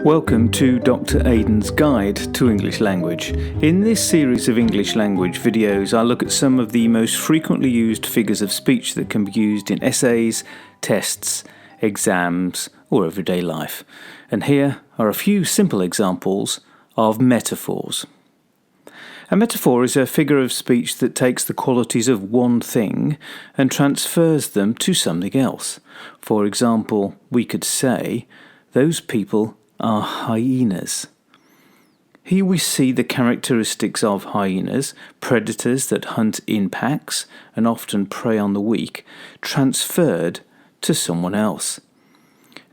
Welcome to Dr. Aidan's Guide to English Language. In this series of English language videos, I look at some of the most frequently used figures of speech that can be used in essays, tests, exams, or everyday life. And here are a few simple examples of metaphors. A metaphor is a figure of speech that takes the qualities of one thing and transfers them to something else. For example, we could say, "Those people are hyenas." Here we see the characteristics of hyenas, predators that hunt in packs and often prey on the weak, transferred to someone else.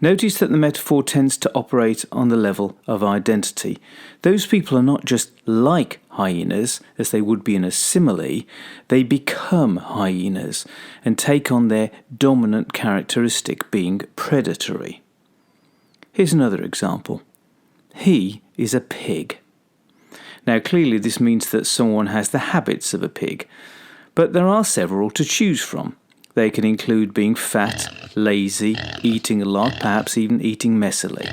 Notice that the metaphor tends to operate on the level of identity. Those people are not just like hyenas, as they would be in a simile, they become hyenas and take on their dominant characteristic, being predatory. Here's another example. He is a pig. Now clearly this means that someone has the habits of a pig, but there are several to choose from. They can include being fat, lazy, eating a lot, perhaps even eating messily.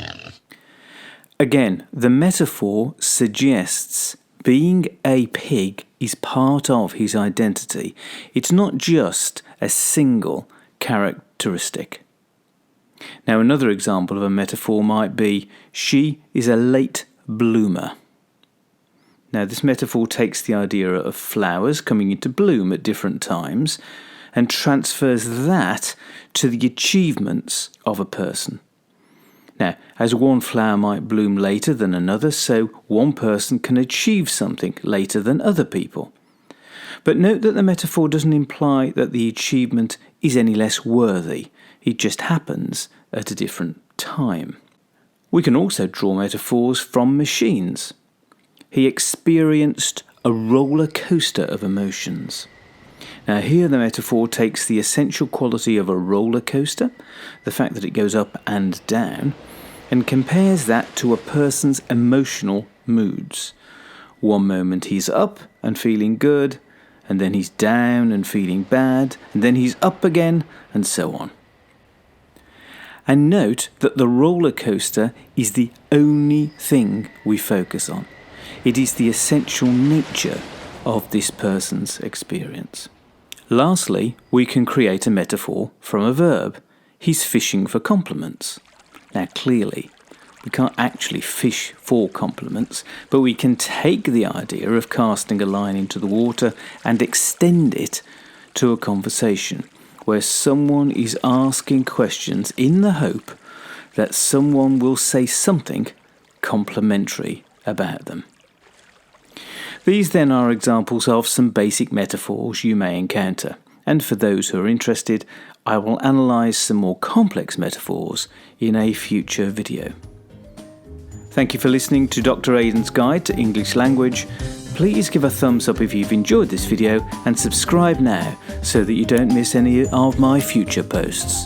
Again, the metaphor suggests being a pig is part of his identity. It's not just a single characteristic. Now another example of a metaphor might be, she is a late bloomer. Now this metaphor takes the idea of flowers coming into bloom at different times and transfers that to the achievements of a person. Now, as one flower might bloom later than another, so one person can achieve something later than other people. But note that the metaphor doesn't imply that the achievement is any less worthy. It just happens at a different time. We can also draw metaphors from machines. He experienced a roller coaster of emotions. Now here the metaphor takes the essential quality of a roller coaster, the fact that it goes up and down, and compares that to a person's emotional moods. One moment he's up and feeling good, and then he's down and feeling bad, and then he's up again, and so on. And note that the roller coaster is the only thing we focus on. It is the essential nature of this person's experience. Lastly, we can create a metaphor from a verb. He's fishing for compliments. Now clearly, we can't actually fish for compliments, but we can take the idea of casting a line into the water and extend it to a conversation where someone is asking questions in the hope that someone will say something complimentary about them. These then are examples of some basic metaphors you may encounter, and for those who are interested, I will analyse some more complex metaphors in a future video. Thank you for listening to Dr. Aidan's Guide to English Language. Please give a thumbs up if you've enjoyed this video and subscribe now so that you don't miss any of my future posts.